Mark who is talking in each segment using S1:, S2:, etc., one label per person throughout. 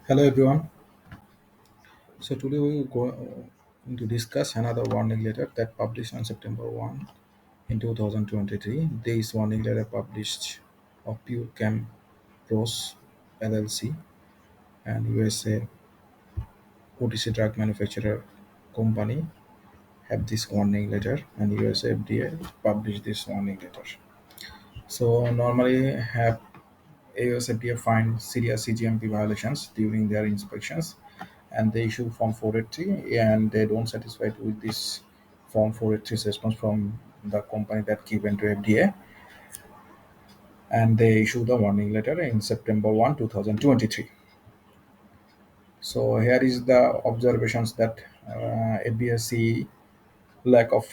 S1: Hello everyone. So today we are going to discuss another warning letter that published on September 1 in 2023. This warning letter published of Pure Chem Pros LLC and USA OTC drug manufacturer company have this warning letter and USA FDA published this warning letter. So normally have US FDA find serious CGMP violations during their inspections and they issue Form 483 and they don't satisfied with this Form 483 response from the company that given to FDA and they issue the warning letter in September 1, 2023. So here is the observations that FBSC lack of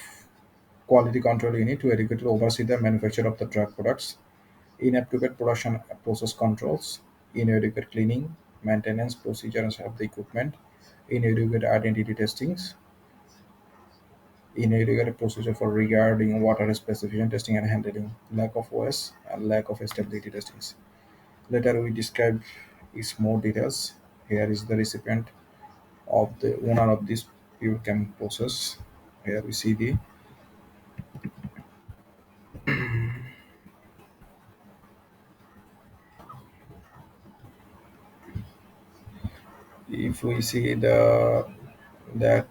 S1: quality control unit to adequately oversee the manufacture of the drug products, inappropriate production process controls, inadequate cleaning, maintenance procedures of the equipment, inadequate identity testings, inadequate procedure for regarding water specification testing and handling, lack of OS, and lack of stability testings. Later we describe is more details. Here is the recipient of the owner of this pure chem process. Here we see the if we see the that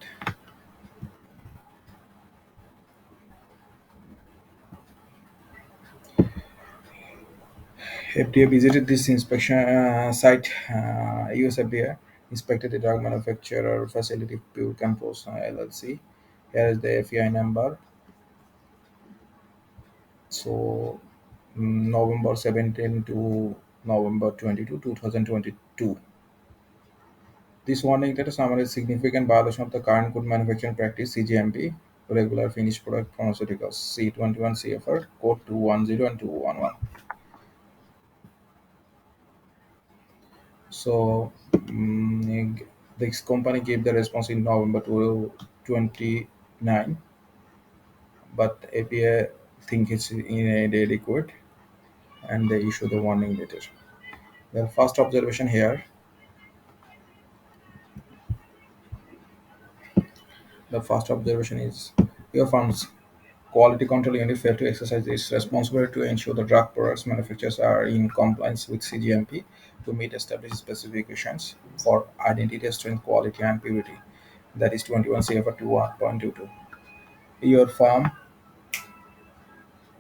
S1: FDA visited this inspection site. US FDA inspected the drug manufacturer facility Pure Campos LLC. Here is the FEI number. So November 17 to November 22, 2022. This warning letter summarizes significant violation of the current good manufacturing practice CGMP, regular finished product pharmaceuticals C21 CFR code 210 and 211. So this company gave the response in November 2029, but APA think it's inadequate and they issue the warning letter. The first observation here, the first observation is your firm's quality control unit failed to exercise its responsibility to ensure the drug products manufacturers are in compliance with CGMP to meet established specifications for identity, strength, quality, and purity. That is 21 CFR 2.22. Your firm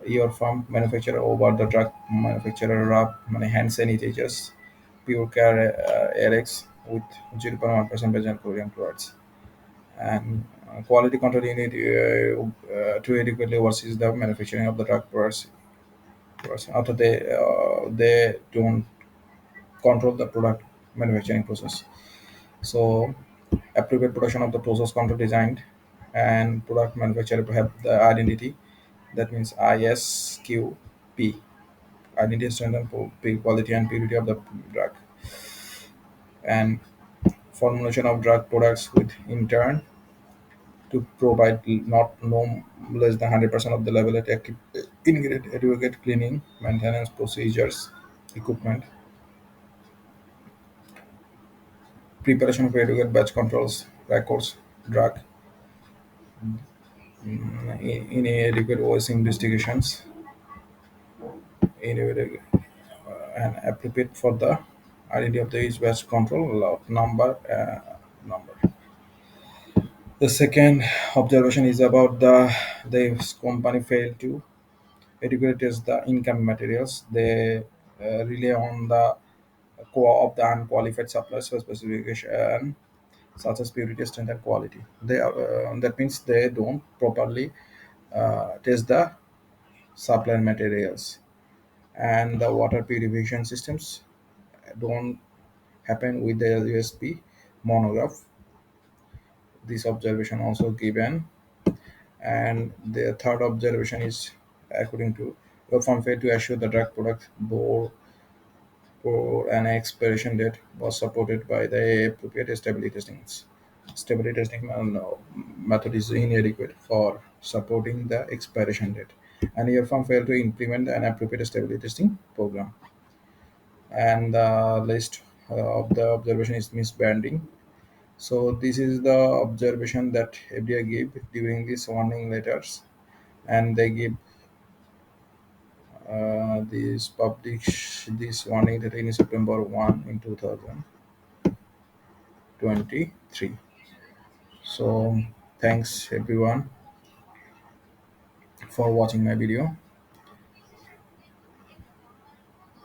S1: your firm manufacturer over the drug manufacturer rub hand sanitizers, pure care RX with 0.1% benzyl chlorine chlorides and quality control unit to adequately oversees the manufacturing of the drug products. After they don't control the product manufacturing process. So appropriate production of the process control designed and product manufacturer to have the identity that means ISQP identity standard for quality and purity of the drug and formulation of drug products with in turn to provide not no less than 100% of the level at active ingredient adequate cleaning maintenance procedures equipment preparation of adequate batch controls records drug inadequate OS investigations inadequate and appropriate for the identity of the each batch control number. The second observation is about the company failed to adequately test the income materials. They rely on the core of the unqualified suppliers for specification such as purity, strength, and quality. They are, that means they don't properly test the supply materials and the water purification systems don't happen with the USP monograph. This observation also given, and the third observation is according to your firm failed to assure the drug product bore for an expiration date was supported by the appropriate stability testings. Stability testing method is inadequate for supporting the expiration date, and your firm failed to implement an appropriate stability testing program. And the list of the observation is misbranding. So this is the observation that FDA gave during these warning letters, and they give this publish this warning letter in September 1 in 2023. So thanks everyone for watching my video.